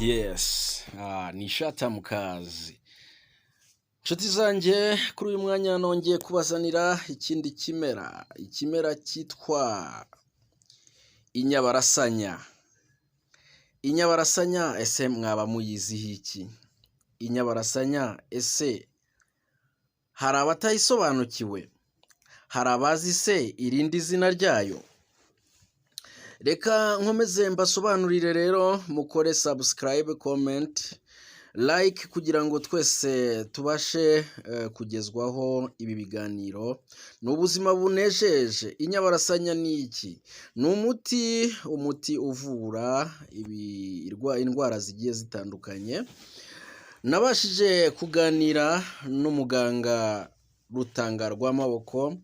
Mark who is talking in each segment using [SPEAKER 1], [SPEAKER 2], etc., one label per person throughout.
[SPEAKER 1] Yes, ni Shata Mukazi. Nshuti zanjye kuri uyu mwanya nongeye kubazanira ikindi ikimera cyitwa inyabarasanya. Inyabarasanya ese mwaba muyiziho iki? Inyabarasanya ese hari abatayisobanukiwe? Hari abazi se irindi zina ryayo? Reka nkomeze mbasobanurire rero, mukore subscribe, comment, like kugira ngo twese tubashe kugezwaho ibi biganiro. Ni ubuzima bunejeje. Inyabarasanya ni iki? Ni umuti uvura indwara zigiye zitandukanye. Nabashije kuganira n'umuganga Rutanga rw'amaboko,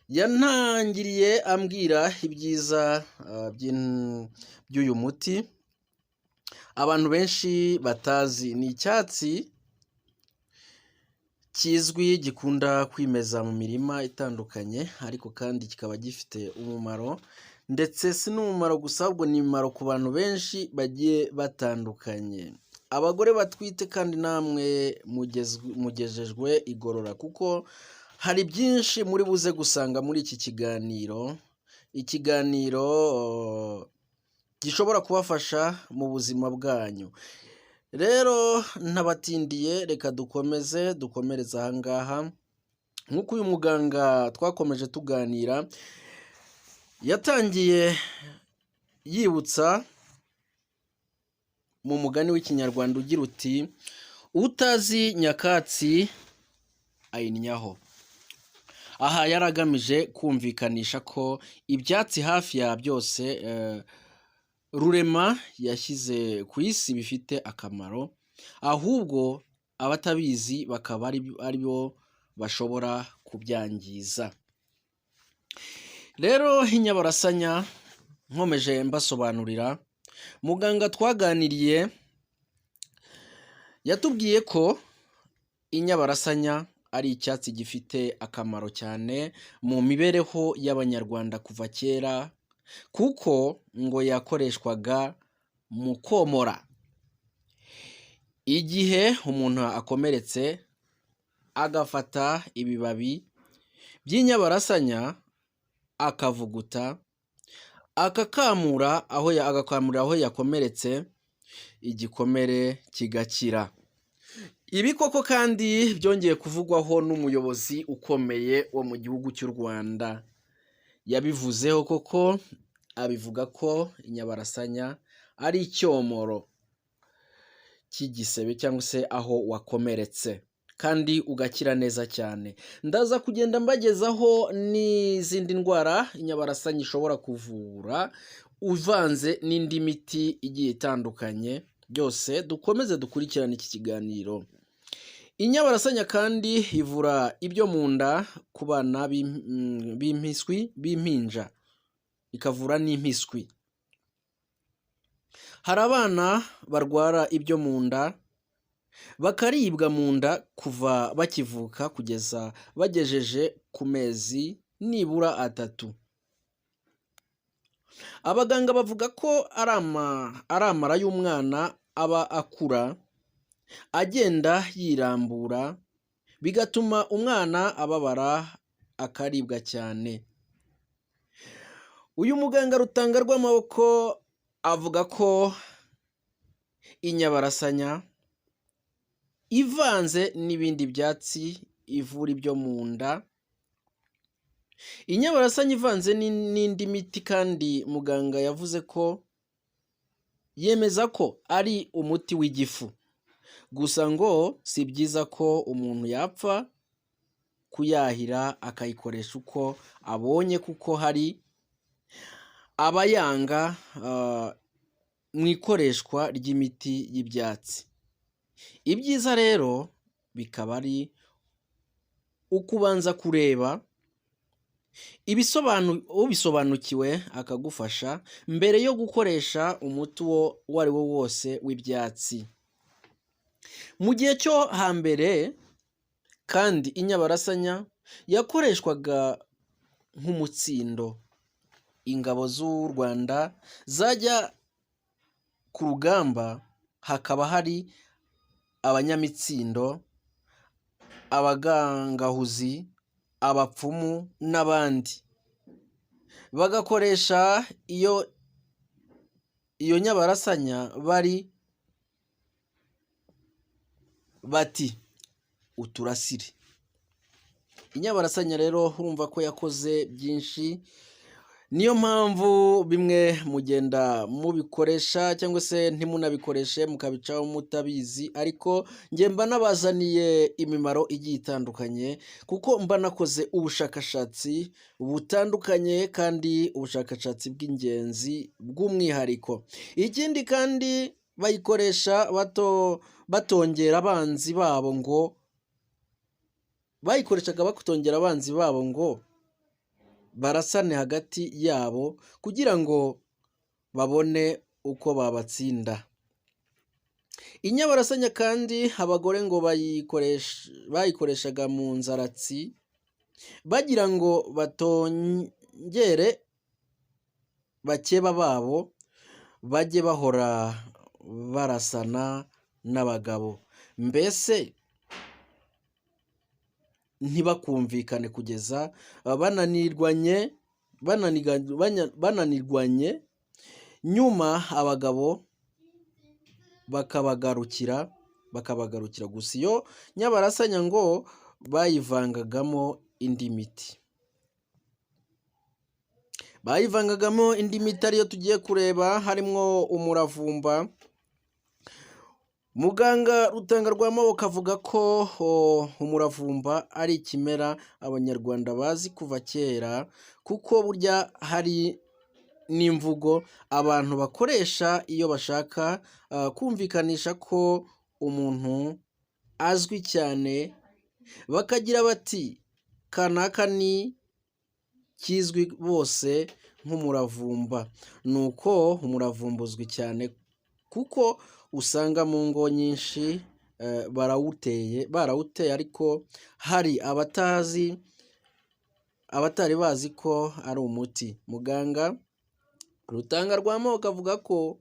[SPEAKER 1] yantangiriye ambwira ibyiza by'uyu muti. Abantu benshi batazi, ni icyatsi kizwi gikunda kwimeza mu mirima itandukanye, ariko kandi kikaba gifite umumaro, ndetse si n'umumaro gusa ahubwo ni imimaro ku bantu benshi bagiye batandukanye. Abagore batwite kandi namwe mugejejwe igorora, kuko hari byinshi muri buze gusanga muri iki kiganiro. Ikiganiro gishobora kubafasha mu buzima bwanyu. Rero ntabatindiye, reka dukomereze aha ngaha. Nk'uko uyu muganga twakomeje tuganira, yatangiye yibutsa mu mugani w'ikinyarwanda ugira uti: utazi nyakatsi ayinnyaho. Aha yaragamije kumvikanisha ko ibyatsi hafi ya byose Rurema yashyize ku isi bifite akamaro, ahubwo abatabizi bakaba ari bo bashobora kubyangiza. Rero inyabarasanya nkomeje mbasobanurira, muganga twaganiriye yatubwiye ko inyabarasanya ari icyatsi gifite akamaro cyane mu mibereho y'Abanyarwanda kuva kera, kuko ngo yakoreshwaga mu komora. Igihe umuntu akomeretse agafata ibibabi by'inyabarasanya akavuguta, agakamura aho yakomeretse, igikomere kigakira. Ibi koko kandi byongeye kuvugwaho n'umuyobozi ukomeye wo mu gihugu cy'u Rwanda. Yabivuzeho koko, abivuga ko inyabarasanya ari icyomoro cy'igisebe cyangwa se aho wakomeretse, kandi ugakira neza cyane. Ndaza kugenda mbagezaho n'izindi ndwara inyabarasanya ishobora kuvura, uvanze n'indi miti igiye itandukanye. Byose dukomeze dukurikirane iki kiganiro. Inyabarasanya kandi ivura ibyo mu nda ku bana b'impinja, ikavura n'impiswi. Hari abana barwara ibyo mu nda, bakaribwa mu nda kuva bakivuka kugeza bagejeje ku mezi nibura 3. Abaganga bavuga ko ari amara y'umwana aba akura agenda yirambura, bigatuma umwana ababara akaribwa cyane. Uyu muganga Rutanga rw'amaboko avuga ko inyabarasanya ivanze n'ibindi byatsi ivura ibyo mu nda. Inyabarasanya ivanze n'indi miti kandi muganga yavuze ko yemeza ko ari umuti w'igifu. Gusa ngo si byiza ko umuntu yapfa kuyahira akayikoresha uko abonye, kuko hari abayanga mu ikoreshwa ry'imiti y'ibyatsi. Ibyiza rero bikaba ari ukubanza kureba ubisobanukiwe akagufasha mbere yo gukoresha umuti uwo ari wo wose w'ibyatsi. Mu gihe cyo hambere kandi inyabarasanya yakoreshwaga nk'umutsindo. Ingabo z'u Rwanda zajya ku rugamba hakaba hari abanyamitsindo, abagangahuzi, abapfumu n'abandi. Bagakoresha iyo nyabarasanya bati uturasire. Inyabarasanya rero urumva ko yakoze byinshi, niyo mpamvu bimwe mugenda mubikoresha cyangwa se ntimunabikoreshe mukabicaho mutabizi, ariko njye mba nabazaniye imimaro igiye itandukanye kuko mba nakoze ubushakashatsi butandukanye kandi ubushakashatsi bw'ingenzi bw'umwihariko. Ikindi kandi bayikoresha batongera abanzi babo ngo bayikoreshaga batongera abanzi babo ngo barasane hagati yabo kugira ngo babone uko babatsinda. Inyabarasanya kandi abagore ngo bayikoreshaga mu nzaratsi bagira ngo batongere bakeba babo bajye bahora barasana n'abagabo, mbese ntibakumvikane kugeza bananirwanye, nyuma abagabo bakabagarukira gusa. Iyo nyabarasanya ngo bayivangagamo indi miti ariyo tugiye kureba, harimo umuravumba. Muganga Rutangarwamaboko avuga ko umuravumba ari ikimera abanyarwanda bazi kuva kera, kuko burya hari n'imvugo abantu bakoresha iyo bashaka kumvikanisha ko umuntu azwi cyane, bakagira bati kanaka ni kizwi bose nk'umuravumba. Nuko umuravumba uzwi cyane kuko usanga mu ngo nyinshi barawuteye, ariko hari abatari bazi ko ari umuti. Muganga Rutangarwamaboko avuga ko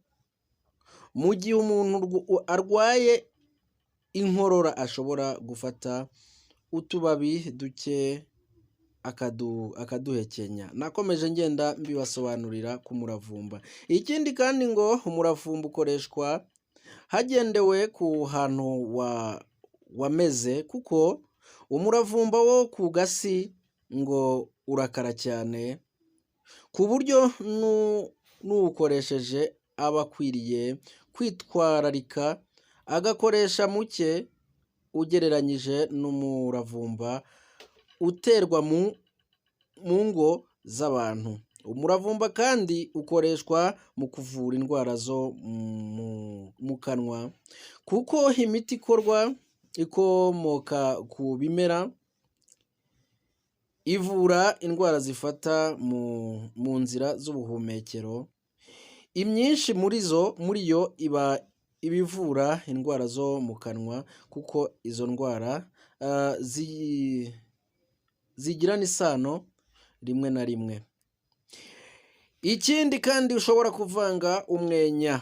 [SPEAKER 1] mu gihe umuntu arwaye inkorora ashobora gufata utubabi duke akaduhekenya. Nakomeje ngenda mbibasobanurira ku muravumba. Ikindi kandi ngo umuravumba ukoreshwa hagendewe ku hantu wameze, kuko umuravumba wo ku gasi ngo urakara cyane ku buryo n'uwukoresheje aba akwiriye kwitwararika agakoresha muke ugereranyije n'umuravumba uterwa mu ngo z'abantu. Umuravumba kandi ukoreshwa mu kuvura indwara zo mu kanwa, kuko imiti ikomoka ku bimera ivura indwara zifata mu nzira z'ubuhumekero. Imyinshi muri yo iba ibivura indwara zo mu kanwa, kuko izo ndwara zigirana isano rimwe na rimwe. Ikindi kandi ushobora kuvanga umwenya.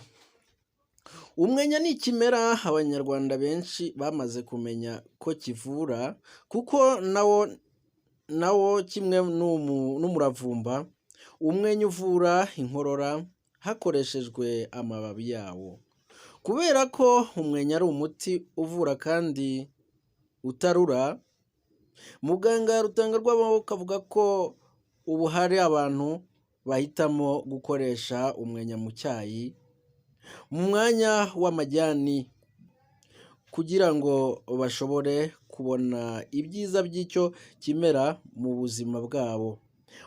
[SPEAKER 1] Umwenya ni ikimera abanyarwanda benshi bamaze kumenya ko kivura, kuko nawo kimwe n'umuravumba, umwenya uvura inkorora hakoreshejwe amababi yawo. Kubera ko umwenya ari umuti uvura kandi utarura, Muganga Rutangarwamaboko avuga ko ubu hari abantu bahitamo gukoresha umwenya mu cyayi mu mwanya w'amajyani, kugira ngo bashobore kubona ibyiza by'icyo kimera mu buzima bwabo.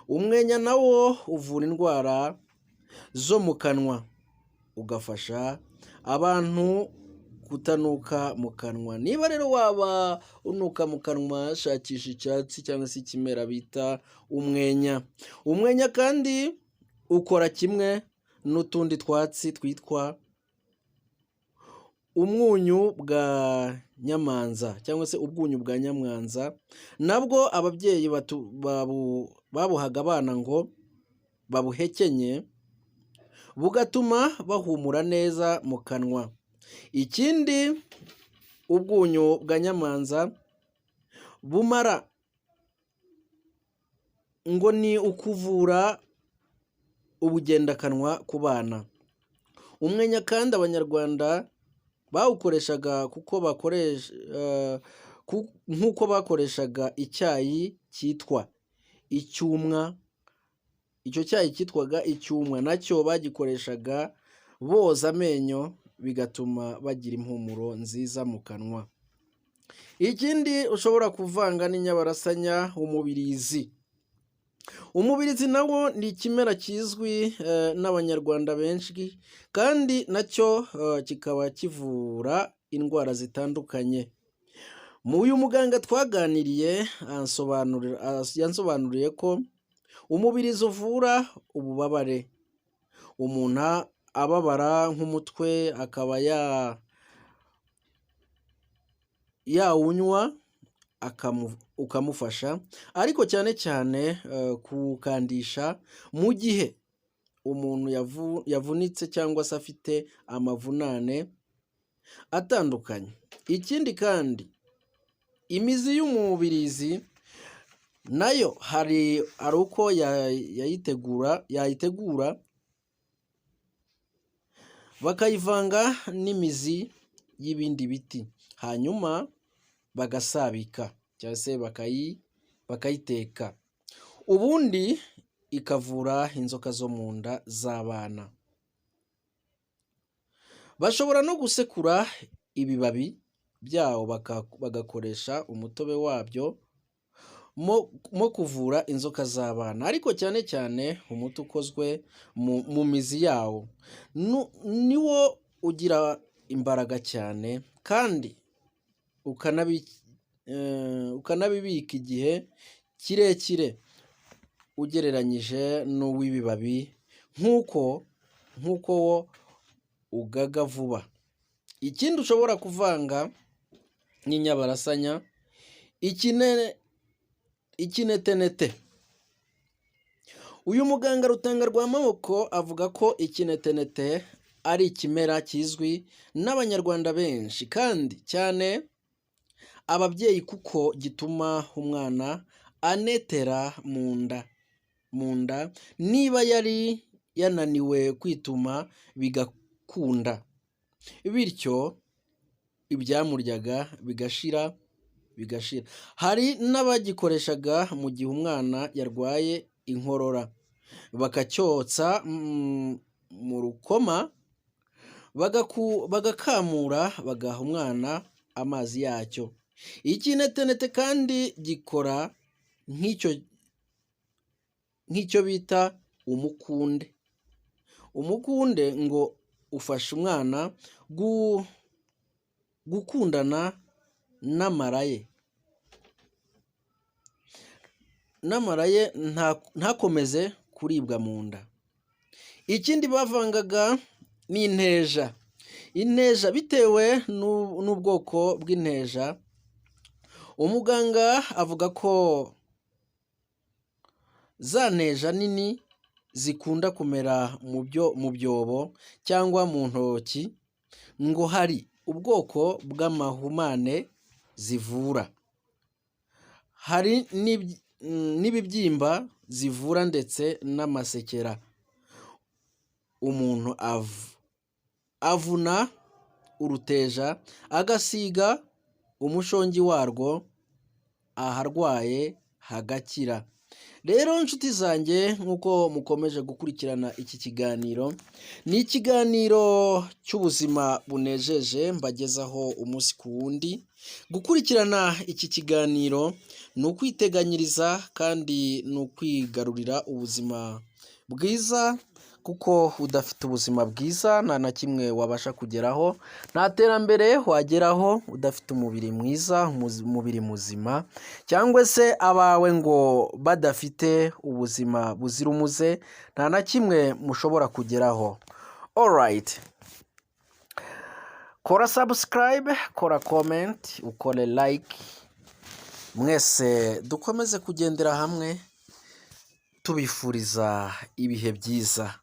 [SPEAKER 1] Umwenya nawo uvura indwara zo mu kanwa, ugafasha abantu kutanuka mu kanwa. Niba rero waba unuka mu kanwa, shakisha icyatsi cyangwa se ikimera bita umwenya. Umwenya kandi ukora kimwe n'utundi twatsi twitwa umwunyu bwa nyamanza cyangwa se ubwunyu bwa nyamwanza. Nabwo ababyeyi babuhaga abana ngo babuhekenye, bugatuma bahumura neza mu kanwa. Ikindi ubwunyu bwa nyamanza bumara ngo ni ukuvura ubugendakanwa ku bana. Umwenya kandi abanyarwanda bawukoreshaga nk'uko bakoreshaga icyayi cyitwa icyumwa. Icyo cyayi cyitwaga icyumwa nacyo bagikoreshaga boza amenyo, bigatuma bagira impumuro nziza mu kanwa. Ikindi ushobora kuvanga n'inyabarasanya, umubirizi. Umubirizi nawo ni ikimera kizwi n'abanyarwanda benshi, kandi nacyo kikaba kivura indwara zitandukanye. Uyu muganga twaganiriye yansobanuriye ko umubirizi uvura ububabare. Umuntu ababara nk'umutwe akaba yawunywa ukamufasha, ariko cyane cyane kuwukandisha mu gihe umuntu yavunitse cyangwa se afite amavunane atandukanye. Ikindi kandi imizi y'umubirizi nayo hari uko yayitegura bakayivanga n'imizi y'ibindi biti, hanyuma bagasabika cyangwa se bakayiteka, ubundi ikavura inzoka zo mu nda z'abana. Bashobora no gusekura ibibabi byawo bagakoresha umutobe wabyo mo kuvura inzoka z'abana, ariko cyane cyane umuti ukozwe mu mizi yawo niwo ugira imbaraga cyane, kandi ukanabibika igihe kirekire ugereranyije n'uw'ibibabi, nk'uko wo ugaga vuba. Ikindi ushobora kuvanga n'inyabarasanya, ikinetenete. Uyu muganga Rutanga Rwamaboko avuga ko ikinetenete ari ikimera kizwi n'abanyarwanda benshi, kandi cyane ababyeyi, kuko gituma umwana anetera mu nda niba yari yananiwe kwituma bigakunda, bityo ibyamuryaga bigashira. Hari n'abagikoreshaga mu gihe umwana yarwaye inkorora, bakacyotsa mu rukoma, bagakamura, bagaha umwana amazi yacyo. Ikinetenete kandi gikora nk'icyo bita umukunde. Umukunde ngo ufasha umwana gukundana n'amara ye ntakomeze kuribwa mu nda. Ikindi bavangaga ni inteja. Bitewe n'ubwoko bw'inteja, umuganga avuga ko za nteja nini zikunda kumera mu byobo cyangwa mu ntoki, ngo hari ubwoko bw'amahumane zivura, hari n'ibibyimba zivura, ndetse n'amasekera. Umuntu avuna uruteja agasiga umushongi warwo aharwaye hagakira. Rero inshuti zanjye, nk'uko mukomeje gukurikirana iki kiganiro, ni ikiganiro cy'ubuzima bunejeje mbagezaho umunsi ku wundi. Gukurikirana iki kiganiro ni ukwiteganyiriza, kandi ni ukwigarurira ubuzima bwiza, kuko udafite ubuzima bwiza nta na kimwe wabasha kugeraho, nta terambere wageraho udafite umubiri mwiza, umubiri muzima, cyangwa se abawe ngo badafite ubuzima buzira umuze, nta na kimwe mushobora kugeraho. Alright, kora subscribe, kora comment, ukore like. Mwese dukomeze kugendera hamwe, tubifuriza ibihe byiza.